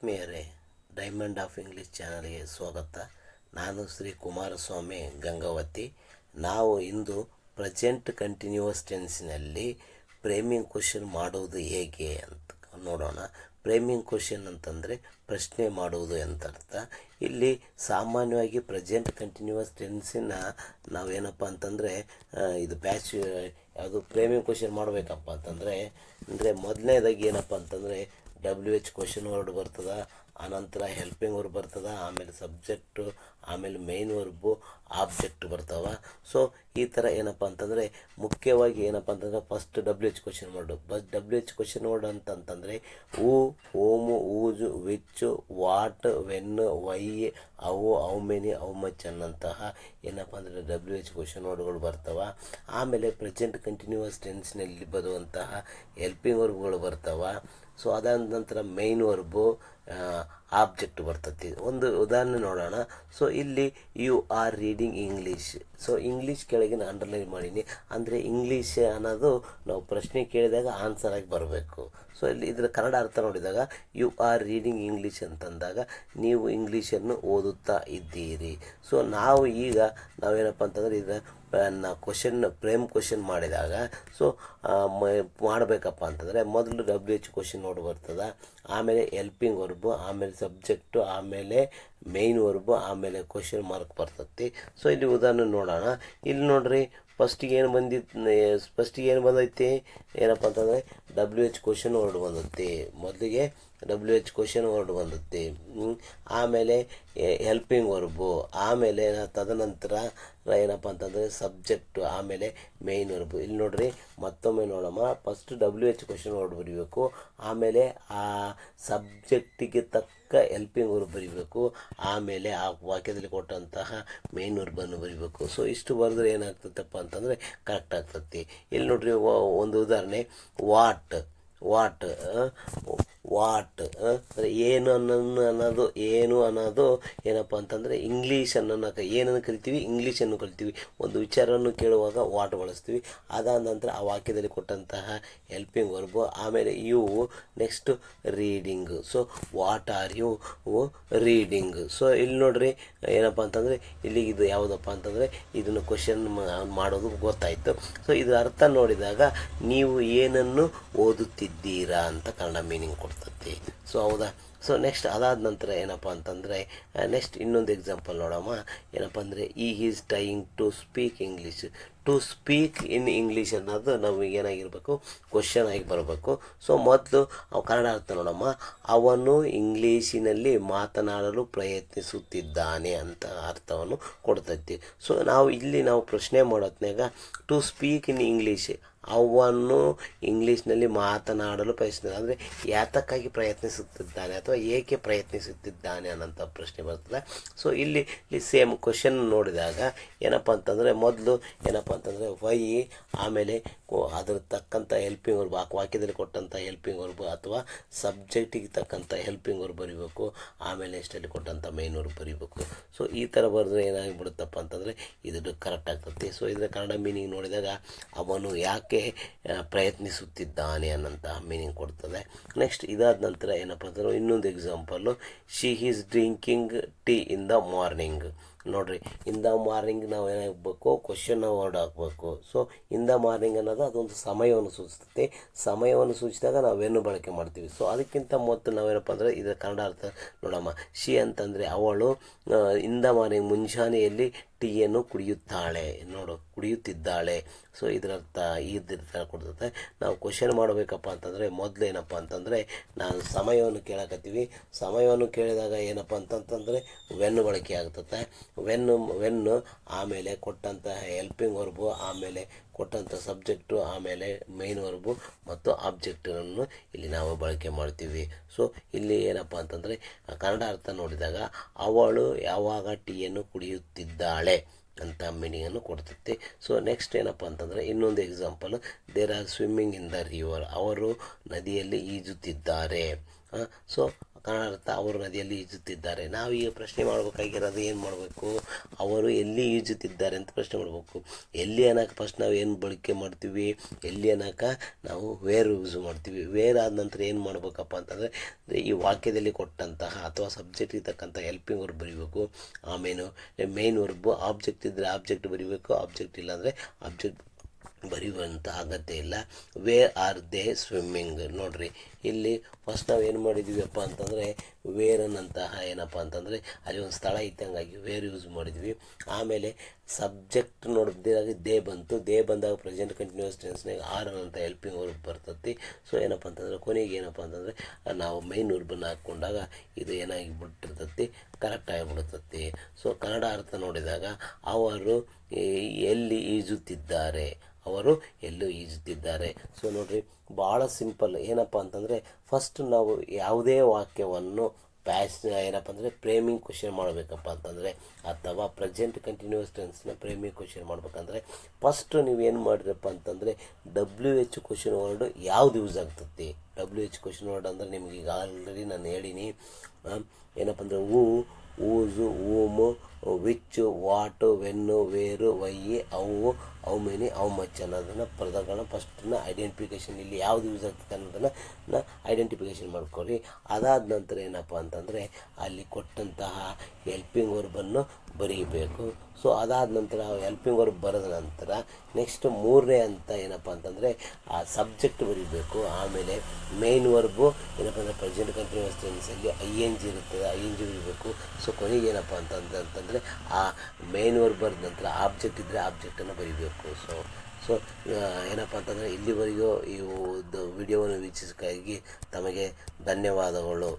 ಆತ್ಮೀಯರೇ, diamond of English ಚಾನಲ್ಗೆ ಸ್ವಾಗತ. ನಾನು ಶ್ರೀ ಕುಮಾರಸ್ವಾಮಿ ಗಂಗಾವತಿ. ನಾವು ಇಂದು ಪ್ರೆಸೆಂಟ್ ಕಂಟಿನ್ಯೂಸ್ ಟೆನ್ಸ್ನಲ್ಲಿ ಫ್ರೇಮಿಂಗ್ ಕ್ವಶನ್ ಮಾಡುವುದು ಹೇಗೆ ಅಂತ ನೋಡೋಣ. ಫ್ರೇಮಿಂಗ್ ಕ್ವಶನ್ ಅಂತಂದರೆ ಪ್ರಶ್ನೆ ಮಾಡುವುದು ಅಂತ ಅರ್ಥ. ಇಲ್ಲಿ ಸಾಮಾನ್ಯವಾಗಿ ಪ್ರೆಸೆಂಟ್ ಕಂಟಿನ್ಯೂಸ್ ಟೆನ್ಸಿನ ನಾವೇನಪ್ಪ ಅಂತಂದರೆ ಇದು ಯಾವುದು ಫ್ರೇಮಿಂಗ್ ಕ್ವಶನ್ ಮಾಡಬೇಕಪ್ಪ ಅಂತಂದರೆ ಮೊದಲನೇದಾಗಿ ಏನಪ್ಪ ಅಂತಂದರೆ WH ಕ್ವಶನ್ ವರ್ಡ್ ಬರ್ತದೆ, ಆನಂತರ ಹೆಲ್ಪಿಂಗ್ ವರ್ಬ್ ಬರ್ತದೆ, ಆಮೇಲೆ ಸಬ್ಜೆಕ್ಟು, ಆಮೇಲೆ ಮೇನ್ ವರ್ಬು, ಆಬ್ಜೆಕ್ಟ್ ಬರ್ತಾವೆ. ಸೊ ಈ ಥರ ಏನಪ್ಪ ಅಂತಂದರೆ ಮುಖ್ಯವಾಗಿ ಏನಪ್ಪ ಅಂತಂದರೆ first WH question word. WH question word ಅಂತಂತಂದರೆ who, whom, whose, which, what, when, why, ಅವು, ಹೌ ಮೆನಿ, ಹೌ ಮಚ್ ಅನ್ನಂತಹ ಏನಪ್ಪ ಅಂದರೆ WH ಕ್ವಶನ್ ವರ್ಡ್ಗಳು ಬರ್ತವೆ. ಆಮೇಲೆ ಪ್ರೆಸೆಂಟ್ ಕಂಟಿನ್ಯೂಸ್ ಟೆನ್ಸ್ನಲ್ಲಿ ಬರುವಂತಹ ಹೆಲ್ಪಿಂಗ್ ವರ್ಬ್ಗಳು ಬರ್ತವೆ. ಸೊ ಅದಾದ ನಂತರ ಮೈನ್ ವರ್ಬು, ಆಬ್ಜೆಕ್ಟ್ ಬರ್ತೈತಿ. ಒಂದು ಉದಾಹರಣೆ ನೋಡೋಣ. ಸೊ ಇಲ್ಲಿ you are reading English. So English ಕೆಳಗೆ ನಾನು ಅಂಡರ್ಲೈನ್ ಮಾಡೀನಿ. ಅಂದರೆ ಇಂಗ್ಲೀಷ್ ಅನ್ನೋದು ನಾವು ಪ್ರಶ್ನೆ ಕೇಳಿದಾಗ ಆನ್ಸರ್ ಆಗಿ ಬರಬೇಕು. ಸೊ ಇಲ್ಲಿ ಇದರ ಕನ್ನಡ ಅರ್ಥ ನೋಡಿದಾಗ ಯು ಆರ್ ರೀಡಿಂಗ್ ಇಂಗ್ಲೀಷ್ ಅಂತಂದಾಗ ನೀವು ಇಂಗ್ಲೀಷನ್ನು ಓದುತ್ತಾ ಇದ್ದೀರಿ. ಸೊ ನಾವೇನಪ್ಪ ಅಂತಂದರೆ ಇದರ ಫ್ರೇಮ್ ಕ್ವಶನ್ ಮಾಡಿದಾಗ ಸೊ ಮಾಡಬೇಕಪ್ಪ ಅಂತಂದರೆ ಮೊದಲು WH ಕ್ವಶನ್ ನೋಡಿ ಬರ್ತದೆ, ಆಮೇಲೆ ಹೆಲ್ಪಿಂಗ್ ವರ್ಬು, ಆಮೇಲೆ ಸಬ್ಜೆಕ್ಟು, ಆಮೇಲೆ ಮೇಯ್ನ್ ವರ್ಬು, ಆಮೇಲೆ ಕ್ವಶನ್ ಮಾರ್ಕ್ ಬರ್ತೈತಿ. ಸೊ ಇಲ್ಲಿ ಉದಾಹರಣೆ ನೋಡೋಣ. ಇಲ್ಲಿ ನೋಡ್ರಿ, ಫಸ್ಟಿಗೆ ಏನು ಬಂದೈತಿ ಏನಪ್ಪ ಅಂತಂದರೆ WH ಕ್ವಶನ್ ವರ್ಡ್ ಬಂದೈತಿ. ಮೊದಲಿಗೆ WH ಕ್ವಶನ್ ವರ್ಡ್ ಬಂದೈತಿ, ಆಮೇಲೆ ಹೆಲ್ಪಿಂಗ್ ವರ್ಬು, ಆಮೇಲೆ ತದನಂತರ ಏನಪ್ಪ ಅಂತಂದರೆ ಸಬ್ಜೆಕ್ಟು, ಆಮೇಲೆ ಮೇಯ್ನ್ ವರ್ಬು. ಇಲ್ಲಿ ನೋಡ್ರಿ, ಮತ್ತೊಮ್ಮೆ ನೋಡಮ್ಮ. ಫಸ್ಟ್ WH ಕ್ವಶನ್ ವರ್ಡ್ ಬರೀಬೇಕು, ಆಮೇಲೆ ಆ ಸಬ್ಜೆಕ್ಟಿಗೆ ತಕ್ಕ ಹೆಲ್ಪಿಂಗ್ ವರ್ಬ್ ಬರೀಬೇಕು, ಆಮೇಲೆ ಆ ವಾಕ್ಯದಲ್ಲಿ ಕೊಟ್ಟಂತಹ ಮೇನ್ ವರ್ಬನ್ನು ಬರೀಬೇಕು. ಸೊ ಇಷ್ಟು ಬರೆದ್ರೆ ಏನಾಗ್ತದಪ್ಪ ಅಂತಂದರೆ ಕರೆಕ್ಟ್ ಆಗ್ತತಿ. ಇಲ್ಲಿ ನೋಡ್ರಿ, ಒಂದು ಉದಾಹರಣೆ, ವಾಟ್ ಅಂದರೆ ಏನು ಅನ್ನೋದು ಏನಪ್ಪ ಅಂತಂದರೆ ಇಂಗ್ಲೀಷ್ ಏನನ್ನು ಕರಿತೀವಿ, ಇಂಗ್ಲೀಷನ್ನು ಕರಿತೀವಿ. ಒಂದು ವಿಚಾರವನ್ನು ಕೇಳುವಾಗ ವಾಟ್ ಬಳಸ್ತೀವಿ. ಅದಾದ ನಂತರ ಆ ವಾಕ್ಯದಲ್ಲಿ ಕೊಟ್ಟಂತಹ ಹೆಲ್ಪಿಂಗ್ ವರ್ಬು, ಆಮೇಲೆ you, next reading. So what are you reading. So ಇಲ್ಲಿ ನೋಡ್ರಿ ಏನಪ್ಪ ಅಂತಂದರೆ ಇಲ್ಲಿ ಇದು ಯಾವುದಪ್ಪ ಅಂತಂದರೆ ಇದನ್ನು ಕ್ವಶನ್ ಮಾಡೋದು ಗೊತ್ತಾಯಿತು. ಸೊ ಇದರ ಅರ್ಥ ನೋಡಿದಾಗ ನೀವು ಏನನ್ನು ಓದುತ್ತಿದ್ದೀರಾ ಅಂತ ಕನ್ನಡ ಮೀನಿಂಗ್ ಕೊಡ್ತೈತಿ. ಸೊ ಹೌದಾ. ಸೊ ನೆಕ್ಸ್ಟ್ ಅದಾದ ನಂತರ ಏನಪ್ಪ ಅಂತಂದರೆ ನೆಕ್ಸ್ಟ್ ಇನ್ನೊಂದು ಎಕ್ಸಾಂಪಲ್ ನೋಡಮ್ಮ. ಏನಪ್ಪ ಅಂದರೆ is trying to speak English. To speak in English ಅನ್ನೋದು ನಮಗೆ ಏನಾಗಿರಬೇಕು, ಕ್ವಶನ್ ಆಗಿ ಬರಬೇಕು. ಸೊ ಮೊದಲು ಕನ್ನಡ ಅರ್ಥ ನೋಡಮ್ಮ. ಅವನು ಇಂಗ್ಲೀಷಿನಲ್ಲಿ ಮಾತನಾಡಲು ಪ್ರಯತ್ನಿಸುತ್ತಿದ್ದಾನೆ ಅಂತ ಅರ್ಥವನ್ನು ಕೊಡ್ತೈತಿ. ಸೊ ನಾವು ಪ್ರಶ್ನೆ ಮಾಡೋತ್ನಾಗ ಟು ಸ್ಪೀಕ್ ಇನ್ ಇಂಗ್ಲೀಷ್, ಅವನು ಇಂಗ್ಲೀಷ್ನಲ್ಲಿ ಮಾತನಾಡಲು ಪ್ರಯತ್ನಿಸಿದ ಅಂದರೆ ಯಾತಕ್ಕಾಗಿ ಪ್ರಯತ್ನಿಸುತ್ತಿದ್ದಾನೆ ಅಥವಾ ಏಕೆ ಪ್ರಯತ್ನಿಸುತ್ತಿದ್ದಾನೆ ಅನ್ನೋಂಥ ಪ್ರಶ್ನೆ ಬರ್ತದೆ. ಸೊ ಇಲ್ಲಿ ಸೇಮ್ ಕ್ವಶನ್ ನೋಡಿದಾಗ ಏನಪ್ಪ ಅಂತಂದರೆ ಮೊದಲು ಏನಪ್ಪ ಅಂತಂದರೆ ವೈ, ಆಮೇಲೆ ಅದ್ರ ತಕ್ಕಂಥ ಹೆಲ್ಪಿಂಗ್ ವರ್ಬ್, ಆ ವಾಕ್ಯದಲ್ಲಿ ಕೊಟ್ಟಂಥ ಹೆಲ್ಪಿಂಗ್ ವರ್ಬ್ ಅಥವಾ ಸಬ್ಜೆಕ್ಟಿಗೆ ತಕ್ಕಂಥ ಹೆಲ್ಪಿಂಗ್ ವರ್ಬ್ ಬರೀಬೇಕು, ಆಮೇಲೆ ಎಷ್ಟಲ್ಲಿ ಕೊಟ್ಟಂಥ ಮೇನ್ ವರ್ಬ್ ಬರೀಬೇಕು. ಸೊ ಈ ಥರ ಬರೆದ್ರೆ ಏನಾಗಿಬಿಡುತ್ತಪ್ಪ ಅಂತಂದರೆ ಇದು ಕರೆಕ್ಟ್ ಆಗ್ತದೆ. ಸೊ ಇದರ ಕನ್ನಡ ಮೀನಿಂಗ್ ನೋಡಿದಾಗ ಅವನು ಯಾಕೆ ಪ್ರಯತ್ನಿಸುತ್ತಿದ್ದಾನೆ ಅನ್ನೋಂತಹ ಮೀನಿಂಗ್ ಕೊಡ್ತದೆ. ನೆಕ್ಸ್ಟ್ ಇದಾದ ನಂತರ ಏನಪ್ಪ ಅಂತಂದ್ರೆ ಇನ್ನೊಂದು example, she is drinking tea in the morning. ನೋಡಿರಿ, ಇನ್ ದ ಮಾರ್ನಿಂಗ್ ನಾವು ಏನಾಗಬೇಕು, ಕ್ವಶನ್ ವರ್ಡ್ ಹಾಕಬೇಕು. ಸೊ ಇನ್ ದ ಮಾರ್ನಿಂಗ್ ಅನ್ನೋದು ಅದೊಂದು ಸಮಯವನ್ನು ಸೂಚಿಸುತ್ತೆ. ಸಮಯವನ್ನು ಸೂಚಿಸಿದಾಗ ನಾವೇನು ಬಳಕೆ ಮಾಡ್ತೀವಿ. ಸೊ ಅದಕ್ಕಿಂತ ಮೊದಲು ನಾವೇನಪ್ಪ ಅಂದರೆ ಇದರ ಕನ್ನಡ ಅರ್ಥ ನೋಡಮ್ಮ. ಶಿ ಅಂತಂದರೆ ಅವಳು ಇನ್ ದ ಮಾರ್ನಿಂಗ್ ಮುಂಜಾನೆಯಲ್ಲಿ ಟೀಯನ್ನು ಕುಡಿಯುತ್ತಿದ್ದಾಳೆ. ಸೊ ಇದರರ್ಥ ಕೊಡ್ತದೆ. ನಾವು ಕ್ವಶನ್ ಮಾಡಬೇಕಪ್ಪ ಅಂತಂದರೆ ಮೊದಲು ಏನಪ್ಪ ಅಂತಂದರೆ ನಾವು ಸಮಯವನ್ನು ಕೇಳಕತ್ತೀವಿ. ಸಮಯವನ್ನು ಕೇಳಿದಾಗ ಏನಪ್ಪ ಅಂತಂತಂದರೆ ವೆನ್ ಬಳಕೆ ಆಗ್ತದೆ. ವೆನ್ನು ಆಮೇಲೆ ಕೊಟ್ಟಂತಹ ಹೆಲ್ಪಿಂಗ್ ವರ್ಬು, ಆಮೇಲೆ ಕೊಟ್ಟಂಥ ಸಬ್ಜೆಕ್ಟು, ಆಮೇಲೆ ಮೇನ್ ವರ್ಬು ಮತ್ತು ಆಬ್ಜೆಕ್ಟನ್ನು ಇಲ್ಲಿ ನಾವು ಬಳಕೆ ಮಾಡ್ತೀವಿ. ಸೊ ಇಲ್ಲಿ ಏನಪ್ಪ ಅಂತಂದರೆ ಕನ್ನಡ ಅರ್ಥ ನೋಡಿದಾಗ ಅವಳು ಯಾವಾಗ ಟೀಯನ್ನು ಕುಡಿಯುತ್ತಿದ್ದಾಳೆ ಅಂತ ಮೀನಿಂಗನ್ನು ಕೊಡ್ತೈತಿ. ಸೊ ನೆಕ್ಸ್ಟ್ ಏನಪ್ಪ ಅಂತಂದರೆ ಇನ್ನೊಂದು example, there are swimming in the river. ಅವರು ನದಿಯಲ್ಲಿ ಈಜುತ್ತಿದ್ದಾರೆ. ಸೊ ಕನ್ನಡ ಅರ್ಥ ಅವರು ನದಿಯಲ್ಲಿ ಈಜುತ್ತಿದ್ದಾರೆ. ನಾವು ಈಗ ಪ್ರಶ್ನೆ ಮಾಡಬೇಕಾಗಿರೋದು ಏನು ಮಾಡಬೇಕು, ಅವರು ಎಲ್ಲಿ ಈಜುತ್ತಿದ್ದಾರೆ ಅಂತ ಪ್ರಶ್ನೆ ಮಾಡಬೇಕು. ಎಲ್ಲಿ ಅನ್ನೋಕೆ ಫಸ್ಟ್ ನಾವು ಏನು ಬಳಕೆ ಮಾಡ್ತೀವಿ, ಎಲ್ಲಿ ಅನ್ನೋಕೆ ನಾವು ವೇರ್ ಯೂಸ್ ಮಾಡ್ತೀವಿ. ವೇರ್ ಆದ ನಂತರ ಏನು ಮಾಡಬೇಕಪ್ಪ ಅಂತಂದರೆ ಈ ವಾಕ್ಯದಲ್ಲಿ ಕೊಟ್ಟಂತಹ ಅಥವಾ ಸಬ್ಜೆಕ್ಟ್ ಇರ್ತಕ್ಕಂಥ ಹೆಲ್ಪಿಂಗ್ ವರ್ಬ್ ಬರೀಬೇಕು. ಆಮೇಲೆ ಮೇನ್ ವರ್ಬು, ಆಬ್ಜೆಕ್ಟ್ ಇದ್ದರೆ ಆಬ್ಜೆಕ್ಟ್ ಬರೀಬೇಕು, ಆಬ್ಜೆಕ್ಟ್ ಇಲ್ಲಾಂದರೆ ಆಬ್ಜೆಕ್ಟ್ ಬರೆಯುವಂಥ ಅಗತ್ಯ ಇಲ್ಲ. Where are they swimming. ನೋಡಿರಿ, ಇಲ್ಲಿ ಫಸ್ಟ್ ನಾವು ಏನು ಮಾಡಿದ್ವಿಪ್ಪ ಅಂತಂದರೆ ವೇರ್ ಅನ್ನಂತಹ ಏನಪ್ಪ ಅಂತಂದರೆ ಅಲ್ಲಿ ಒಂದು ಸ್ಥಳ ಇದ್ದಂಗಾಗಿ ವೇರ್ ಯೂಸ್ ಮಾಡಿದ್ವಿ. ಆಮೇಲೆ ಸಬ್ಜೆಕ್ಟ್ ನೋಡಿದಾಗ ದೇ ಬಂತು. ದೇ ಬಂದಾಗ ಪ್ರೆಸೆಂಟ್ ಕಂಟಿನ್ಯೂಸ್ ಟೆನ್ಸ್ನಾಗ ಆರ್ ಅನ್ನಂಥ ಹೆಲ್ಪಿಂಗ್ ವರ್ಬ್ ಬರ್ತತಿ. ಸೊ ಏನಪ್ಪ ಅಂತಂದರೆ ಕೊನೆಗೆ ಏನಪ್ಪ ಅಂತಂದರೆ ನಾವು ಮೈನ್ ವರ್ಬನ್ನು ಹಾಕ್ಕೊಂಡಾಗ ಇದು ಏನಾಗಿ ಬಿಟ್ಟಿರ್ತತಿ, ಕರೆಕ್ಟ್ ಆಗಿಬಿಡ್ತತಿ. ಸೊ ಕನ್ನಡ ಅರ್ಥ ನೋಡಿದಾಗ ಅವರು ಎಲ್ಲಿ ಈಜುತ್ತಿದ್ದಾರೆ, ಅವರು ಎಲ್ಲೂ ಈಜುತ್ತಿದ್ದಾರೆ. ಸೊ ನೋಡಿರಿ, ಭಾಳ ಸಿಂಪಲ್. ಏನಪ್ಪ ಅಂತಂದರೆ ಫಸ್ಟ್ ನಾವು ಯಾವುದೇ ವಾಕ್ಯವನ್ನು ಏನಪ್ಪ ಅಂದರೆ ಫ್ರೇಮಿಂಗ್ ಕ್ವೆಶ್ಚನ್ ಮಾಡಬೇಕಪ್ಪ ಅಂತಂದರೆ ಅಥವಾ ಪ್ರೆಸೆಂಟ್ ಕಂಟಿನ್ಯೂಸ್ ಟೆನ್ಸ್ನ ಫ್ರೇಮಿಂಗ್ ಕ್ವೆಶ್ಚನ್ ಮಾಡ್ಬೇಕಂದ್ರೆ ಫಸ್ಟ್ ನೀವೇನು ಮಾಡಿರಪ್ಪ ಅಂತಂದರೆ WH ಕ್ವೆಶ್ಚನ್ ವರ್ಡ್ ಯಾವ್ದು ಯೂಸ್ ಆಗ್ತತಿ. WH ಕ್ವೆಶ್ಚನ್ ವರ್ಡ್ ಅಂದರೆ ನಿಮ್ಗೆ ಈಗ ಆಲ್ರೆಡಿ ನಾನು ಹೇಳೀನಿ. ಏನಪ್ಪ ಅಂದರೆ ಊಸು, ಊಮು, ವಿಚ್, ವಾಟು, ವೆನ್ನು, ವೇರು, ವೈ, ಅವು ಮೆನಿ, ಅವು ಮಚ್ ಅನ್ನೋದನ್ನು ಪದಗಳನ್ನ ಫಸ್ಟನ್ನ ಐಡೆಂಟಿಫಿಕೇಷನ್ ಇಲ್ಲಿ ಯಾವುದು ಯೂಸ್ ಆಗ್ತದೆ ಅನ್ನೋದನ್ನು ಐಡೆಂಟಿಫಿಕೇಷನ್ ಮಾಡ್ಕೊಳ್ಳಿ. ಅದಾದ ನಂತರ ಏನಪ್ಪ ಅಂತಂದರೆ ಅಲ್ಲಿ ಕೊಟ್ಟಂತಹ ಹೆಲ್ಪಿಂಗ್ ವರ್ಬನ್ನು ಬರೀಬೇಕು. ಸೊ ಅದಾದ ನಂತರ ಹೆಲ್ಪಿಂಗ್ ವರ್ಬ್ ಬರೆದ ನಂತರ ನೆಕ್ಸ್ಟ್ ಮೂರನೇ ಅಂತ ಏನಪ್ಪ ಅಂತಂದರೆ ಆ ಸಬ್ಜೆಕ್ಟ್ ಬರೀಬೇಕು. ಆಮೇಲೆ ಮೇನ್ ವರ್ಬು ಏನಪ್ಪ ಅಂದರೆ ಪ್ರೆಸೆಂಟ್ ಕಂಟಿನ್ಯೂಸ್ ಟೆನ್ಸಲ್ಲಿ ING ಇರ್ತದೆ, ING ಬರೀಬೇಕು. ಸೊ ಕೊನೆಗೆ ಏನಪ್ಪ ಅಂತಂದರೆ ಆ ಮೇನ್ ವರ್ಬ್ ಬರೆದ ನಂತರ ಆಬ್ಜೆಕ್ಟ್ ಇದ್ದರೆ ಆಬ್ಜೆಕ್ಟನ್ನು ಬರೀಬೇಕು. ಸೊ ಏನಪ್ಪ ಅಂತಂದರೆ ಇಲ್ಲಿವರೆಗೂ ಈ ವಿಡಿಯೋವನ್ನು ವೀಕ್ಷಿಸಕ್ಕಾಗಿ ತಮಗೆ ಧನ್ಯವಾದಗಳು.